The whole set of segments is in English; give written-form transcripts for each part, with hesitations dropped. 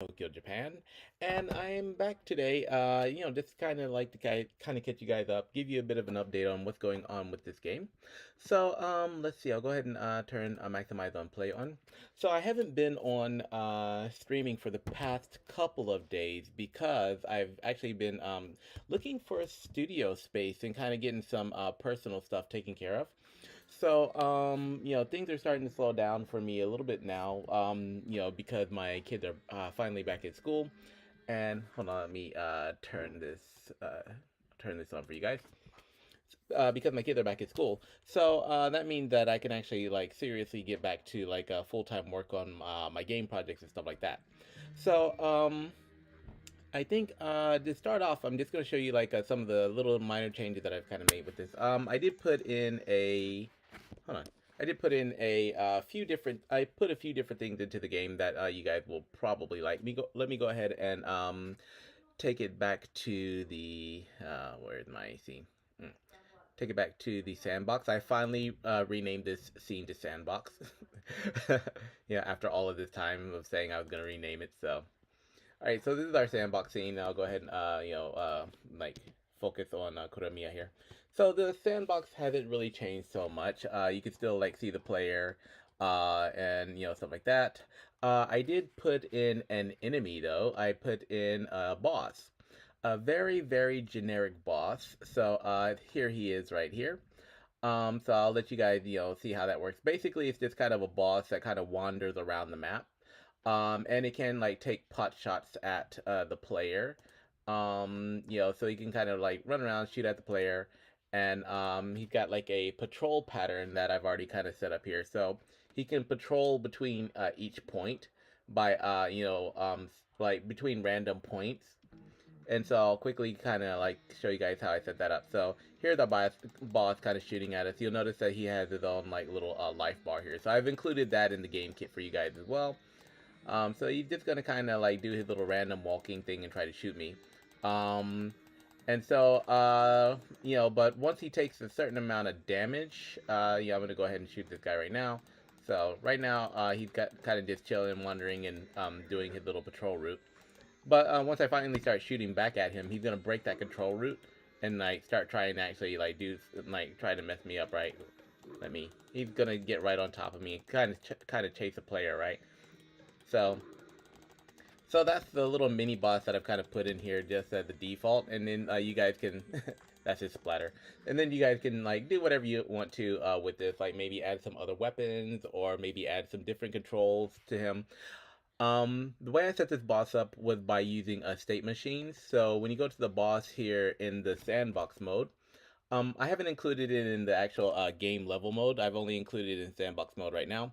Tokyo, Japan, and I am back today. Just kind of like to kind of catch you guys up, give you a bit of an update on what's going on with this game. Let's see. I'll go ahead and turn maximize on play on. So I haven't been on streaming for the past couple of days because I've actually been looking for a studio space and kind of getting some personal stuff taken care of. Things are starting to slow down for me a little bit now, because my kids are finally back at school. And hold on, let me turn this on for you guys. Because my kids are back at school, so that means that I can actually like seriously get back to like full time work on my game projects and stuff like that. So I think to start off, I'm just going to show you like some of the little minor changes that I've kind of made with this. I did put in a hold on. I did put in a few different. I put a few different things into the game that you guys will probably like. Let me go ahead and take it back to the where's my scene? Mm. Take it back to the sandbox. I finally renamed this scene to sandbox. Yeah, after all of this time of saying I was gonna rename it. So, all right. So this is our sandbox scene. I'll go ahead and like focus on Kuramiya here. So the sandbox hasn't really changed so much. You can still like see the player, and stuff like that. I did put in an enemy though. I put in a boss, a very generic boss. So here he is right here. So I'll let you guys see how that works. Basically, it's just kind of a boss that kind of wanders around the map. And it can like take pot shots at the player. So he can kind of like run around, shoot at the player, and he's got like a patrol pattern that I've already kind of set up here. So he can patrol between each point by like between random points. And so I'll quickly kind of like show you guys how I set that up. So here's the boss kind of shooting at us. You'll notice that he has his own like little life bar here. So I've included that in the game kit for you guys as well. So he's just gonna kind of like do his little random walking thing and try to shoot me. Um, but once he takes a certain amount of damage, I'm gonna go ahead and shoot this guy right now. So right now, he's got kind of just chilling, wandering, and doing his little patrol route. But once I finally start shooting back at him, he's gonna break that control route and like start trying to actually like do like try to mess me up, right? He's gonna get right on top of me, kind of chase a player, right? So so that's the little mini boss that I've kind of put in here just as the default, and then you guys can that's his splatter, and then you guys can like do whatever you want to with this, like maybe add some other weapons or maybe add some different controls to him. The way I set this boss up was by using a state machine. So when you go to the boss here in the sandbox mode, I haven't included it in the actual game level mode. I've only included it in sandbox mode right now.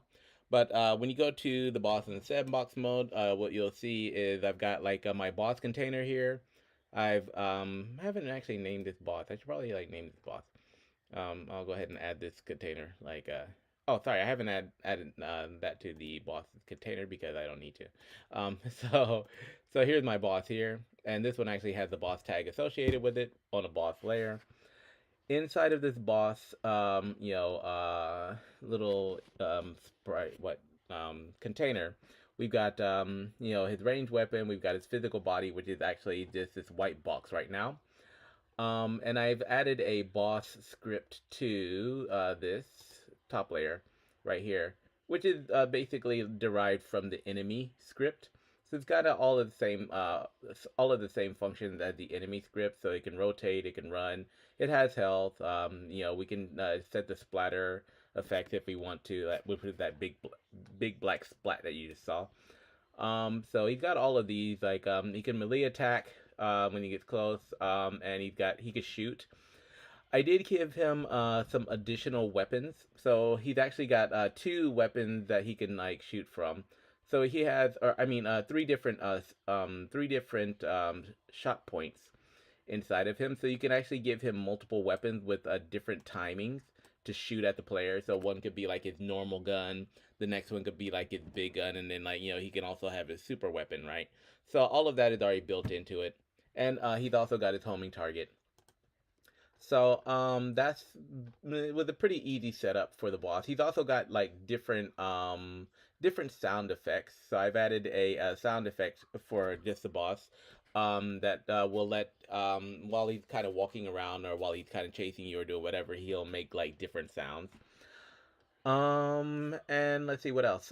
But when you go to the boss in the sandbox mode, what you'll see is I've got like my boss container here. I've haven't actually named this boss. I should probably like name this boss. I'll go ahead and add this container. Oh, sorry, I haven't added that to the boss container because I don't need to. Um, so, so here's my boss here, and this one actually has the boss tag associated with it on a boss layer. Inside of this boss, little sprite, container, we've got his ranged weapon. We've got his physical body, which is actually just this white box right now. And I've added a boss script to this top layer right here, which is basically derived from the enemy script. So it's got all of the same functions as the enemy script. So it can rotate, it can run, it has health. We can set the splatter effect if we want to. Which is that big black splat that you just saw. So he's got all of these. Like he can melee attack when he gets close, and he can shoot. I did give him some additional weapons. So he's actually got two weapons that he can like shoot from. So he has, or I mean, three different shot points inside of him. So you can actually give him multiple weapons with different timings to shoot at the player. So one could be like his normal gun, the next one could be like his big gun, and then like he can also have his super weapon, right? So all of that is already built into it, and he's also got his homing target. So that's with a pretty easy setup for the boss. He's also got like different different sound effects. So I've added a sound effect for just the boss that will let while he's kind of walking around or while he's kind of chasing you or doing whatever, he'll make like different sounds. And let's see what else.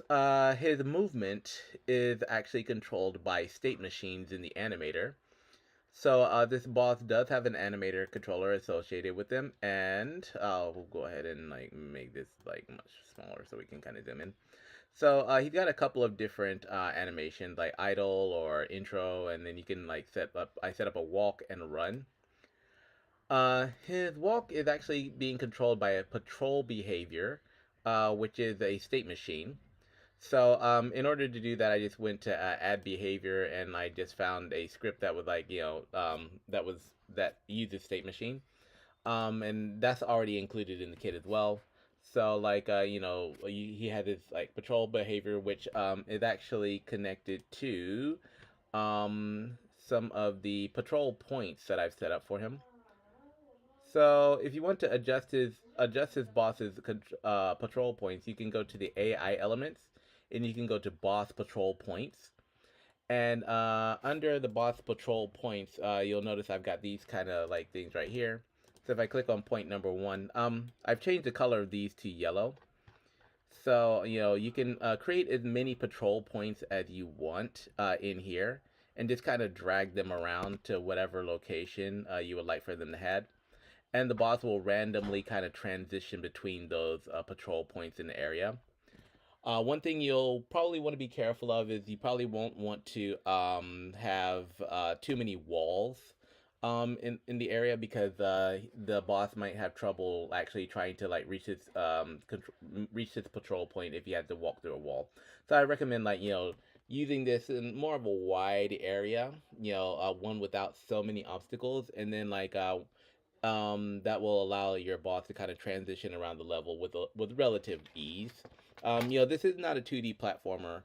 His movement is actually controlled by state machines in the animator. So this boss does have an animator controller associated with them, and we'll go ahead and like make this like much smaller so we can kind of zoom in. So he's got a couple of different animations like idle or intro, and then you can like set up. I set up a walk and a run. His walk is actually being controlled by a patrol behavior, which is a state machine. So in order to do that, I just went to add behavior, and I just found a script that was like that uses state machine, and that's already included in the kit as well. So like he had this like patrol behavior, which is actually connected to some of the patrol points that I've set up for him. So if you want to adjust his boss's patrol points, you can go to the AI elements, and you can go to boss patrol points. And under the boss patrol points, you'll notice I've got these kind of like things right here. So if I click on point number 1, I've changed the color of these to yellow. So you can create as many patrol points as you want in here, and just kind of drag them around to whatever location you would like for them to head, and the boss will randomly kind of transition between those patrol points in the area. One thing you'll probably want to be careful of is you probably won't want to have too many walls in the area, because the boss might have trouble actually trying to like reach his patrol point if you had to walk through a wall. So I recommend like using this in more of a wide area, one without so many obstacles, and then like that will allow your boss to kind of transition around the level with relative ease. This is not a 2D platformer,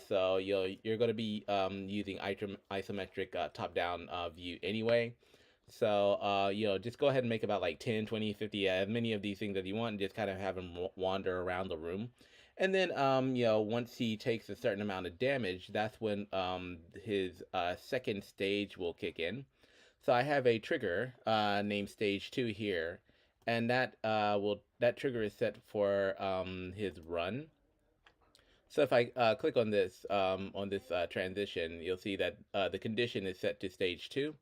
so you're going to be using isometric top-down view anyway. So just go ahead and make about like 10, 20, 50, as many of these things as you want, and just kind of have him wander around the room. And then, once he takes a certain amount of damage, that's when his second stage will kick in. So I have a trigger named stage 2 here, and that trigger is set for his run. So if I click on this transition, you'll see that the condition is set to stage 2,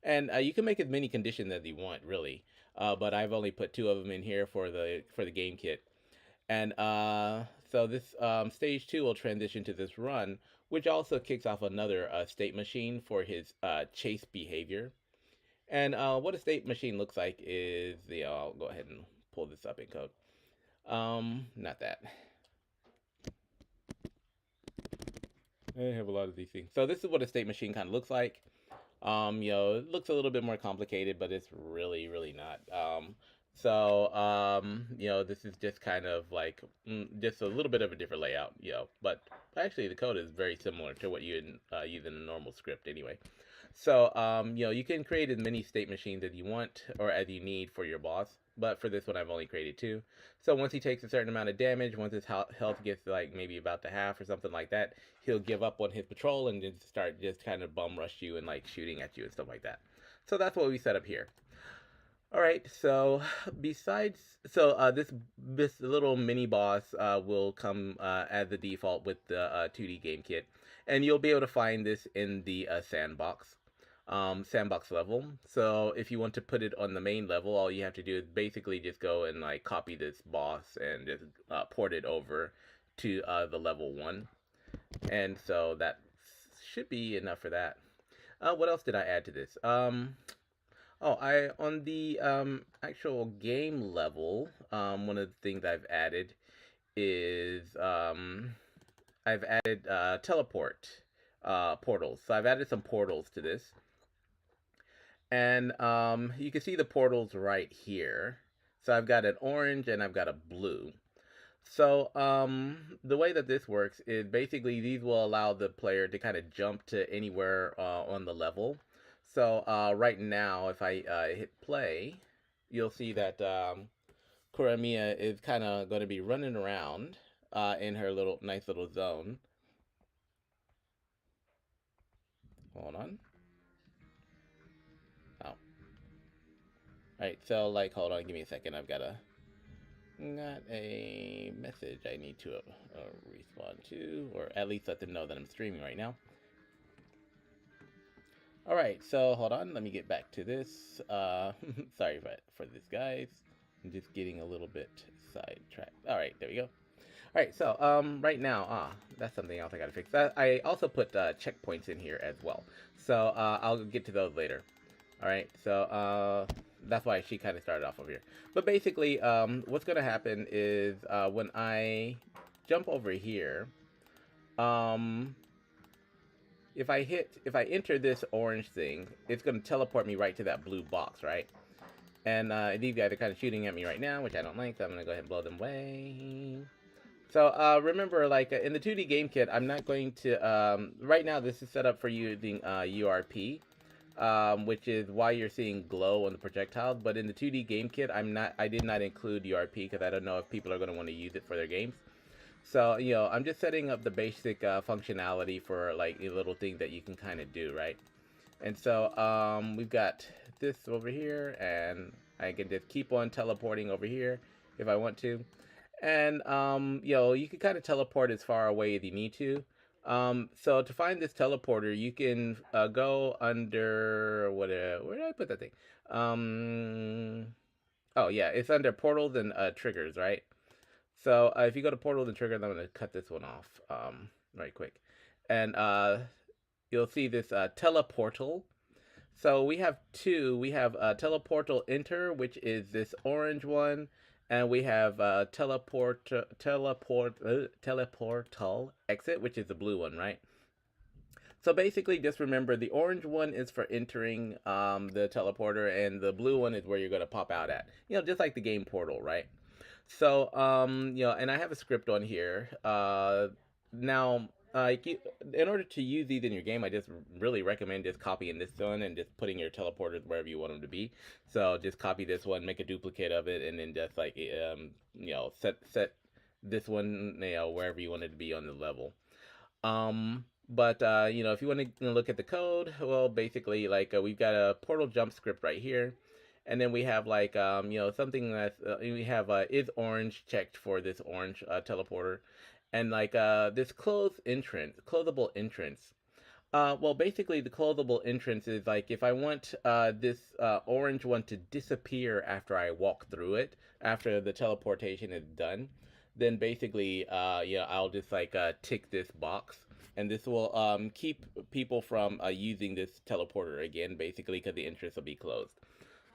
and you can make as many conditions as you want, really. But I've only put 2 of them in here for the game kit, and so this stage 2 will transition to this run, which also kicks off another state machine for his chase behavior. And what a state machine looks like is I'll go ahead and pull this up in code. Not that. I have a lot of these things. So this is what a state machine kind of looks like. It looks a little bit more complicated, but it's really, really not. This is just kind of like just a little bit of a different layout, but actually the code is very similar to what you use in a normal script anyway. So, you can create as many state machines as you want or as you need for your boss. But for this one, I've only created 2. So once he takes a certain amount of damage, once his health gets like maybe about to half or something like that, he'll give up on his patrol and just start just kind of bum rush you and like shooting at you and stuff like that. So that's what we set up here. All right, so this little mini boss will come as the default with the 2D game kit, and you'll be able to find this in the sandbox level. So if you want to put it on the main level, all you have to do is basically just go and like copy this boss and just port it over to the level 1, and so that should be enough for that. What else did I add to this? On the actual game level, one of the things I've added is I've added teleport portals. So I've added some portals to this, and you can see the portals right here. So I've got an orange and I've got a blue. So the way that this works is basically these will allow the player to kind of jump to anywhere on the level. So right now, if I hit play, you'll see that Kuramiya is kind of going to be running around in her little nice little zone. Hold on. Oh. Alright, so like hold on, give me a second. Got a message I need to respond to, or at least let them know that I'm streaming right now. Alright, so hold on, let me get back to this. Sorry for this, guys. I'm just getting a little bit sidetracked. Alright, there we go. Alright, so right now, that's something else I gotta fix. I also put checkpoints in here as well. So I'll get to those later. Alright, so that's why she kind of started off over here. But basically, what's gonna happen is when I jump over here, if I enter this orange thing, it's gonna teleport me right to that blue box, right? And these guys are kind of shooting at me right now, which I don't like, so I'm gonna go ahead and blow them away. So remember, like in the 2D game kit, I'm not going to, right now this is set up for using URP, which is why you're seeing glow on the projectiles. But in the 2D game kit, I did not include URP because I don't know if people are going to want to use it for their games. So, you know, I'm just setting up the basic functionality for like a little thing that you can kind of do, right? And so we've got this over here, and I can just keep on teleporting over here if I want to. And, you know, you can kind of teleport as far away as you need to. So to find this teleporter, you can go under, where did I put that thing? Oh yeah, it's under portals and triggers, right? So if you go to portals and triggers, I'm going to cut this one off right quick. And you'll see this teleportal. So we have two. We have teleportal enter, which is this orange one. And we have teleportal exit, which is the blue one, right? So basically, just remember the orange one is for entering the teleporter, and the blue one is where you're going to pop out at. You know, just like the game Portal, right? So, you know, and I have a script on here. Now, in order to use these in your game, I just really recommend just copying this one and just putting your teleporters wherever you want them to be. So just copy this one, make a duplicate of it, and then just like, you know, set this one, you know, wherever you want it to be on the level. But you know, if you want to look at the code, well, basically, like we've got a portal jump script right here. And then we have like, you know, something that we have is orange checked for this orange teleporter. And like this closable entrance. Well, basically the closable entrance is like if I want this orange one to disappear after I walk through it, after the teleportation is done, then basically, yeah, I'll just like tick this box. And this will keep people from using this teleporter again, basically, because the entrance will be closed.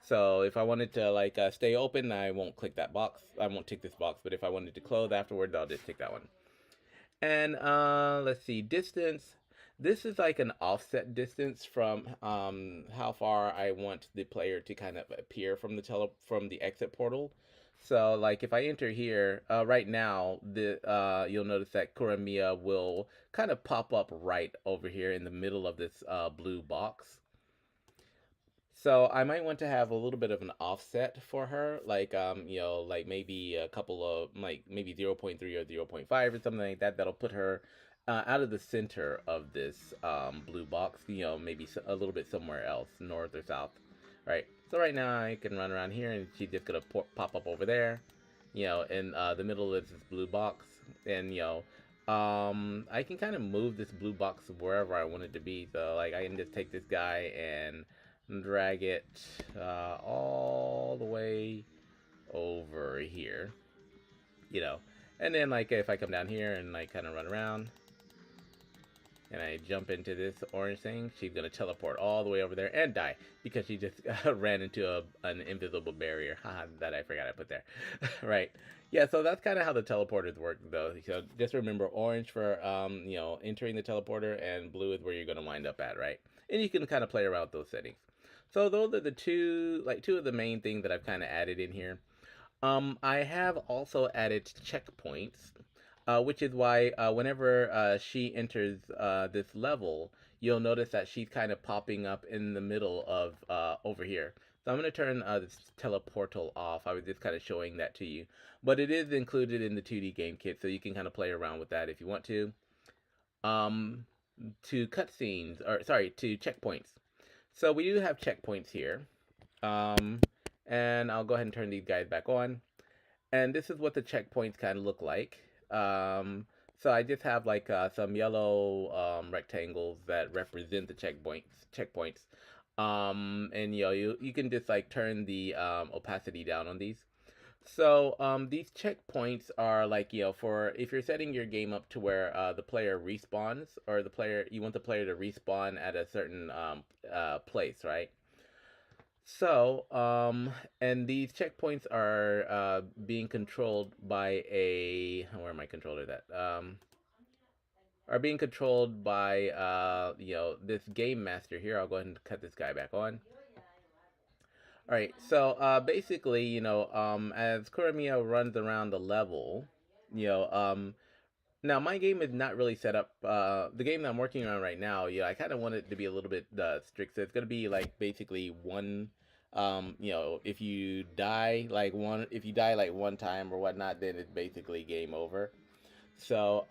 So if I wanted to like stay open, I won't click that box. I won't tick this box. But if I wanted to close afterwards, I'll just tick that one. And let's see, distance. This is like an offset distance from how far I want the player to kind of appear from the exit portal. So like if I enter here right now, you'll notice that Kuramiya will kind of pop up right over here in the middle of this blue box. So I might want to have a little bit of an offset for her, like you know, like maybe a couple of like maybe 0.3 or 0.5 or something like that. That'll put her out of the center of this blue box. You know, maybe a little bit somewhere else, north or south, right? So right now I can run around here, and she's just gonna pop up over there, you know, in the middle of this blue box, and you know. I can kind of move this blue box wherever I want it to be. So like I can just take this guy and drag it all the way over here, you know. And then like if I come down here and like kind of run around and I jump into this orange thing, she's gonna teleport all the way over there and die because she just ran into an invisible barrier. Haha, that I forgot I put there. Right. Yeah, so that's kind of how the teleporters work, though. So just remember, orange for you know, entering the teleporter, and blue is where you're gonna wind up at, right? And you can kind of play around with those settings. So those are the two of the main things that I've kind of added in here. I have also added checkpoints, which is why whenever she enters this level, you'll notice that she's kind of popping up in the middle of over here. So I'm going to turn this teleportal off. I was just kind of showing that to you. But it is included in the 2D game kit, so you can kind of play around with that if you want to. Um, to cutscenes, or sorry, to checkpoints. So we do have checkpoints here. Um, and I'll go ahead and turn these guys back on. And this is what the checkpoints kind of look like. Um, so I just have like some yellow rectangles that represent the checkpoints. And you can just like turn the opacity down on these. So these checkpoints are like, for if you're setting your game up to where the player respawns, or you want the player to respawn at a certain place, right? So, and these checkpoints are being controlled by where am I controller that? Are being controlled by this game master here. I'll go ahead and cut this guy back on. All right, so basically, as Kuramiya runs around the level, you know, now my game is not really set up. The game that I'm working on right now, I kind of want it to be a little bit strict. So it's gonna be like basically one, if you die like one time or whatnot, then it's basically game over. So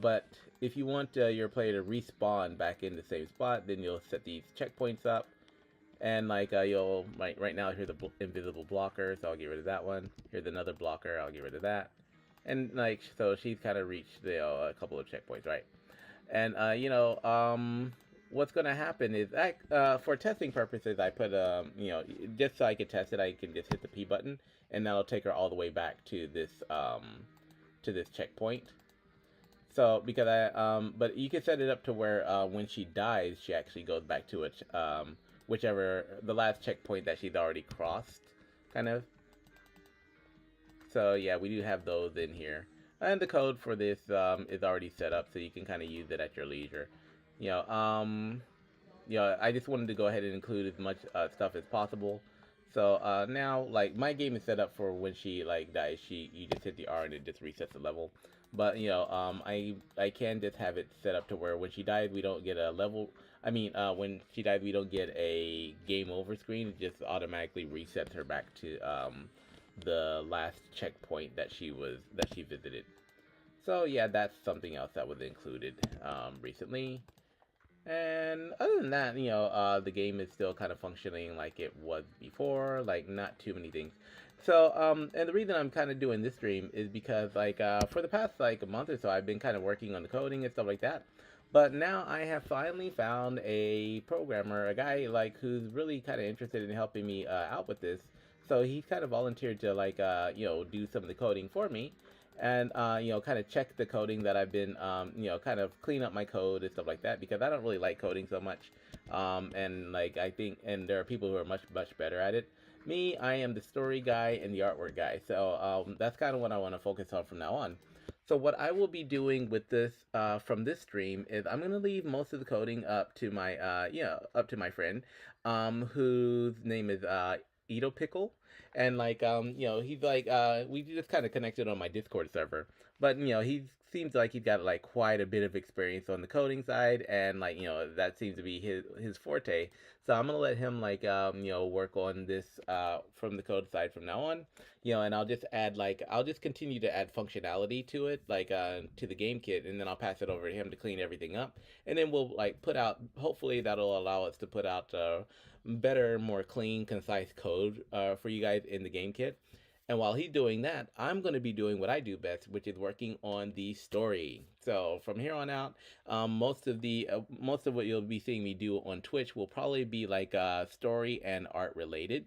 but if you want your player to respawn back in the same spot, then you'll set these checkpoints up. And like you'll right now here's the invisible blocker, so I'll get rid of that one. Here's another blocker, I'll get rid of that. And like so, she's kind of reached a couple of checkpoints, right? And what's gonna happen is for testing purposes, I put just so I can test it, I can just hit the P button, and that'll take her all the way back to this checkpoint. So because but you can set it up to where when she dies, she actually goes back to it, whichever the last checkpoint that she's already crossed, kind of. So yeah, we do have those in here, and the code for this is already set up, so you can kind of use it at your leisure. You know, um, I just wanted to go ahead and include as much stuff as possible. So now, like my game is set up for when she like dies, you just hit the R and it just resets the level. But I can just have it set up to where when she dies, we don't get a level. I mean, when she dies, we don't get a game over screen. It just automatically resets her back to the last checkpoint that she visited. So yeah, that's something else that was included recently. And other than that, the game is still kind of functioning like it was before, like not too many things. So, and the reason I'm kind of doing this stream is because, like, for the past like a month or so, I've been kind of working on the coding and stuff like that. But now I have finally found a programmer, a guy like who's really kind of interested in helping me out with this. So he's kind of volunteered to like, do some of the coding for me, and kind of check the coding that I've been kind of clean up my code and stuff like that, because I don't really like coding so much. And like I think, and there are people who are much better at it. Me, I am the story guy and the artwork guy, so that's kind of what I want to focus on from now on. So what I will be doing with this from this stream is I'm gonna leave most of the coding up to my up to my friend, whose name is Ito Pickle. And like he's like we just kind of connected on my Discord server. But he seems like he's got like quite a bit of experience on the coding side, and like that seems to be his forte. So I'm gonna let him like work on this from the code side from now on. And I'll just continue to add functionality to it, like to the game kit, and then I'll pass it over to him to clean everything up. And then we'll like put out, hopefully that'll allow us to put out better, more clean, concise code for you guys in the game kit. And while he's doing that, I'm going to be doing what I do best, which is working on the story. So from here on out, most of what you'll be seeing me do on Twitch will probably be like story and art related.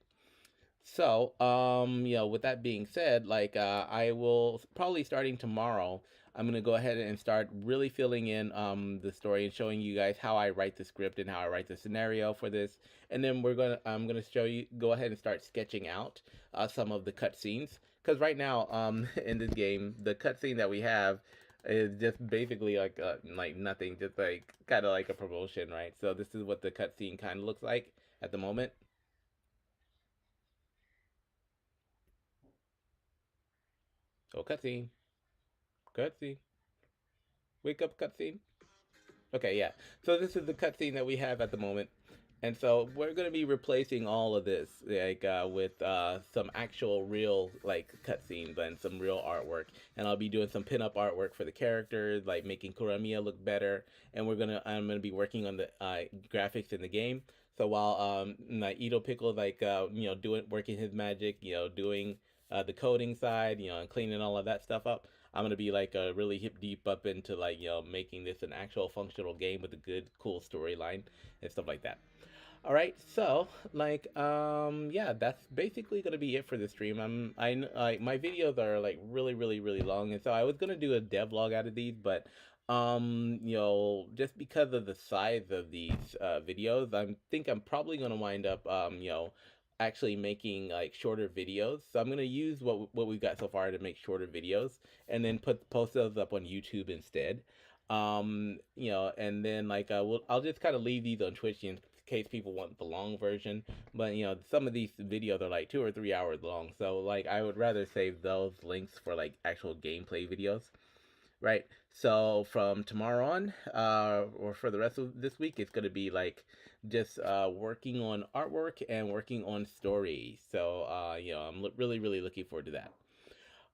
So, with that being said, like, I will probably starting tomorrow, I'm gonna go ahead and start really filling in the story and showing you guys how I write the script and how I write the scenario for this. And then I'm gonna go ahead and start sketching out some of the cutscenes. Because right now, in this game, the cutscene that we have is just basically like nothing, just like kind of like a promotion, right? So this is what the cutscene kind of looks like at the moment. Oh, cutscene. Cutscene. Wake up, cutscene. Okay, yeah. So this is the cutscene that we have at the moment. And so we're gonna be replacing all of this, like with some actual real like cutscenes and some real artwork. And I'll be doing some pinup artwork for the characters, like making Kuramiya look better. And I'm gonna be working on the graphics in the game. So while like Ito Pickle, like doing working his magic, doing the coding side, and cleaning all of that stuff up. I'm gonna be like really hip deep up into like making this an actual functional game with a good, cool storyline and stuff like that. All right, so yeah, that's basically gonna be it for the stream. My videos are like really, really, really long, and so I was gonna do a devlog out of these, but just because of the size of these videos, I think I'm probably gonna wind up actually making like shorter videos. So I'm gonna use what we've got so far to make shorter videos, and then post those up on YouTube instead. And then I'll just kind of leave these on Twitch in case people want the long version. But some of these videos are like 2 or 3 hours long, so like I would rather save those links for like actual gameplay videos, right? So from tomorrow on, or for the rest of this week, it's gonna be like just working on artwork and working on story. So I'm really, really looking forward to that.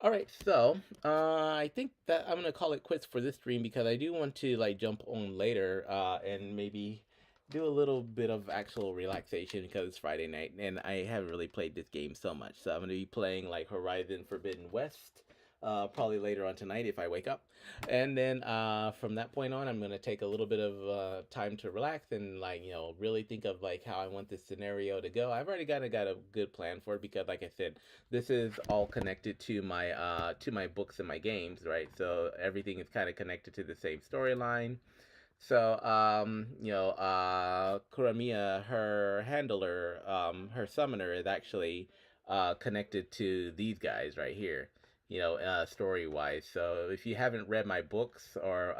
All right, so I think that I'm gonna call it quits for this stream because I do want to like jump on later and maybe do a little bit of actual relaxation because it's Friday night and I haven't really played this game so much. So I'm gonna be playing like Horizon Forbidden West probably later on tonight if I wake up. And then from that point on, I'm gonna take a little bit of time to relax and like really think of like how I want this scenario to go. I've already got a good plan for it because, like I said, this is all connected to my books and my games, right? So everything is kind of connected to the same storyline. So, Kuramiya, her handler, her summoner is actually connected to these guys right here, story wise. So, if you haven't read my books or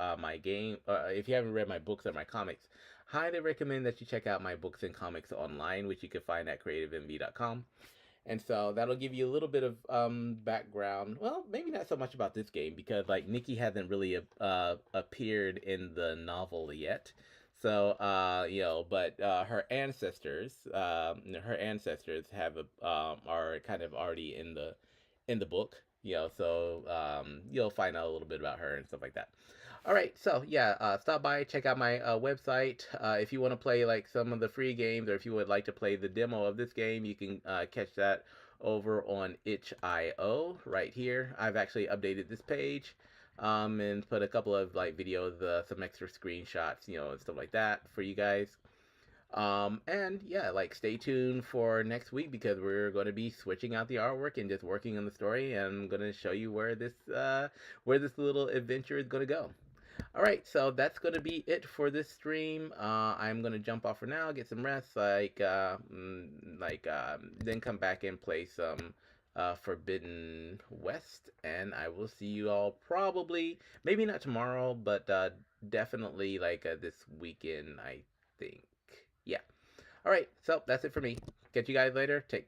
if you haven't read my books or my comics, highly recommend that you check out my books and comics online, which you can find at creativemv.com. And so that'll give you a little bit of background. Well, maybe not so much about this game because like Nikki hasn't really appeared in the novel yet. So but her ancestors have are kind of already in the book. So you'll find out a little bit about her and stuff like that. All right, so yeah, stop by, check out my website. If you want to play like some of the free games, or if you would like to play the demo of this game, you can catch that over on itch.io right here. I've actually updated this page and put a couple of like videos, some extra screenshots, and stuff like that for you guys. And yeah, like stay tuned for next week because we're going to be switching out the artwork and just working on the story, and I'm going to show you where this little adventure is going to go. All right, so that's going to be it for this stream. I'm going to jump off for now, get some rest, then come back and play some Forbidden West, and I will see you all probably, maybe not tomorrow, but definitely this weekend, I think. Yeah. All right, so that's it for me. Catch you guys later. Take